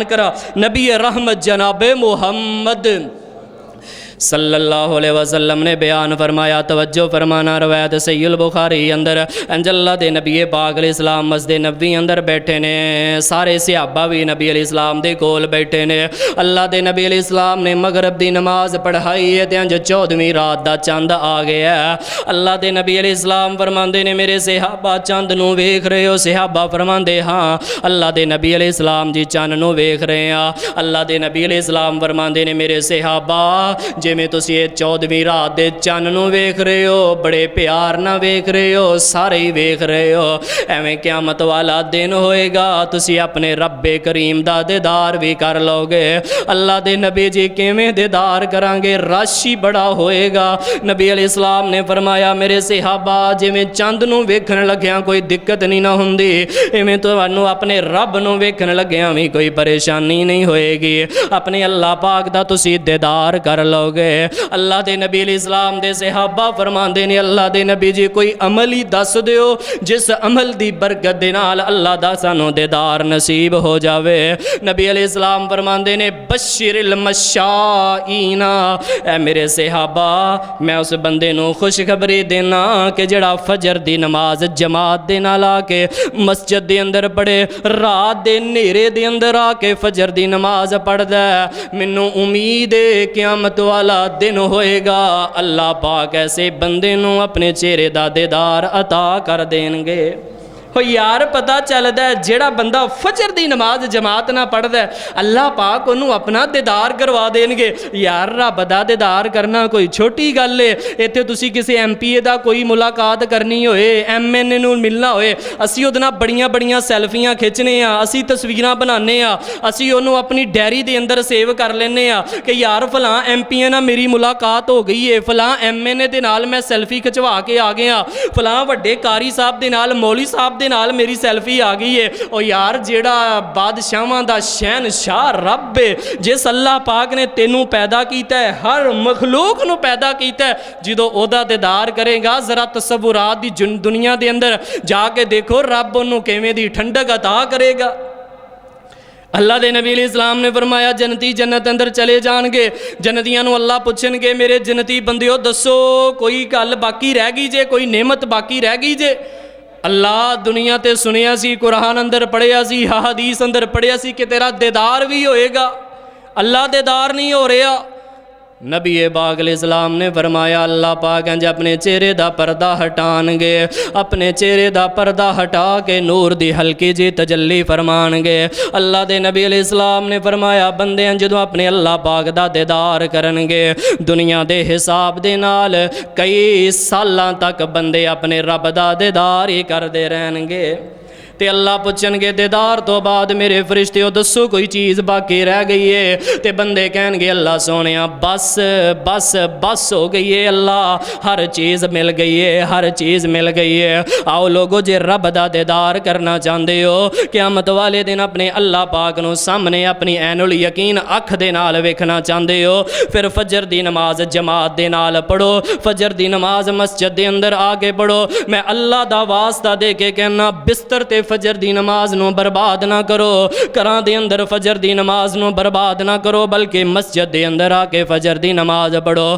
کرا نبی رحمت جناب محمد صلی اللہ علیہ وسلم نے بیان فرمایا، توجہ فرمانا، روایت صحیح البخاری اندر انج اللہ دے نبی پاک علیہ السلام مسجد نبوی اندر بیٹھے نے، سارے صحابہ بھی نبی علیہ السلام دے کول بیٹھے نے۔ اللہ دے نبی علیہ السلام نے مغرب دی نماز پڑھائی ہے تے انج 14ویں رات دا چاند آ گیا ہے۔ اللہ دے نبی علیہ السلام فرماندے نے میرے صحابہ چاند نو ویکھ رہے ہو؟ صحابہ فرماندے ہاں۔ اللہ دے نبی علیہ السلام جی چاند نو ویکھ رہے ہیں۔ اللہ دے نبی علیہ السلام فرماندے نے میرے صحابہ میں تسی 14ویں رات دے چن نو ویکھ رہے ہو، بڑے پیار نہ ویکھ رہے ہو، سارے ہی ویکھ رہے ہو، ایویں قیامت والا دن ہوئے گا تسی اپنے رب کریم دا دیدار بھی کر لو گے۔ اللہ دے نبی جی کیویں دیدار کرانگے؟ رش ہی بڑا ہوئے گا۔ نبی علیہ السلام نے فرمایا میرے صحابہ جویں چند نو ویکھن لگیاں کوئی دقت نہیں نہ ہوندی، ایویں تانوں اپنے رب نو ویکھن لگیاں بھی کوئی پریشانی نہیں ہوئے گی۔ اپنے اللہ پاک دا تسی دیدار کر لو گے۔ اللہ دے نبی علیہ السلام دے صحابہ فرماندے نے اللہ دے نبی جی کوئی عمل ہی دس دیو جس عمل دی برکت دے نال اللہ دا سانو دیدار نصیب ہو جاوے۔ نبی علیہ السلام فرماندے نے بشر المشائین، اے میرے صحابہ میں اس بندے نو خوشخبری دینا کہ جڑا فجر دی نماز جماعت دے نال آ کے مسجد دے اندر پڑھے، رات دے نیرے دے اندر آ کے فجر دی نماز پڑھدا ہے، مینوں امید ہے قیامت والا دن ہوئے گا اللہ پاک ایسے بندے نو اپنے چہرے دا دیدار عطا کر دیں گے۔ ہو یار پتہ چلدا ہے جیڑا بندہ فجر دی نماز جماعت نہ پڑھدا ہے اللہ پاک انہوں اپنا دیدار کروا دیں گے۔ یار رب دا دیدار کرنا کوئی چھوٹی گل ہے؟ ایتھے تسی کسی ایم پی اے دا کوئی ملاقات کرنی ہوئے، ایم این اے نوں ملنا ہوئے، اسی اودے نال بڑیاں بڑیاں سیلفیاں کھچنے ہاں، اسی تصویراں بنانے ہاں، اسی انہوں اپنی ڈائری دے اندر سیو کر لینے ہاں کہ یار فلاں ایم پی اے نال میری ملاقات ہو گئی ہے، فلاں ایم این اے دے نال میں سیلفی کھچوا کے آ گیا، فلاں وڈے قاری صاحب دے نال مولوی صاحب دے نال میری سیلفی آ گئی ہے۔ او یار جیڑا بادشاہاں دا شہنشاہ رب ہے، جس اللہ پاک نے تینوں پیدا کیتا ہے، ہر مخلوق نو پیدا کیتا ہے، جدو او دا دیدار کرے گا ذرا تصورات دی دنیا دے اندر جا کے دیکھو رب انہوں کیویں دی ٹھنڈک عطا کرے گا۔ اللہ دے نبی علیہ السلام نے فرمایا جنتی جنت اندر چلے جان گے، جنتیاں نو اللہ پوچھن گے میرے جنتی بندیو دسو کوئی گل باقی رہ گئی جے، کوئی نعمت باقی رہ گئی جے؟ اللہ دنیا تے سنیا سی، قرآن اندر پڑھیا سی، حدیث اندر پڑھیا سی کہ تیرا دیدار بھی ہوئے گا، اللہ دیدار نہیں ہو رہا۔ نبی پاک علیہ السلام نے فرمایا اللہ پاک انج اپنے چہرے دا پردہ ہٹان گے، اپنے چہرے دا پردہ ہٹا کے نور دی ہلکی جی تجلی فرمان گے۔ اللہ دے نبی علیہ السلام نے فرمایا بندے جدوں اپنے اللہ پاک دا دیدار کرن گے دنیا دے حساب دے نال کئی سالاں تک بندے اپنے رب دا دیدار ہی کردے رہن گے۔ تے اللہ پوچھن گے دیدار تو بعد میرے فرشتیو دسو کوئی چیز باقی رہ گئی ہے؟ تے بندے کہن گے اللہ سونیا بس بس بس ہو گئی ہے، اللہ ہر چیز مل گئی ہے، ہر چیز مل گئی ہے۔ آؤ لوگو جے رب دا دیدار کرنا چاہندے ہو قیامت والے دن اپنے اللہ پاک نو سامنے اپنی عین الیقین اکھ دے نال ویکھنا چاہندے ہو، پھر فجر دی نماز جماعت دے نال پڑھو، فجر دی نماز مسجد دے اندر آ کے پڑھو۔ میں اللہ دا واسطہ دے کے کہنا بستر تے فجر دی نماز نو برباد نہ کرو، گھراں دے اندر فجر دی نماز نو برباد نہ کرو، بلکہ مسجد دے اندر آ کے فجر دی نماز پڑھو۔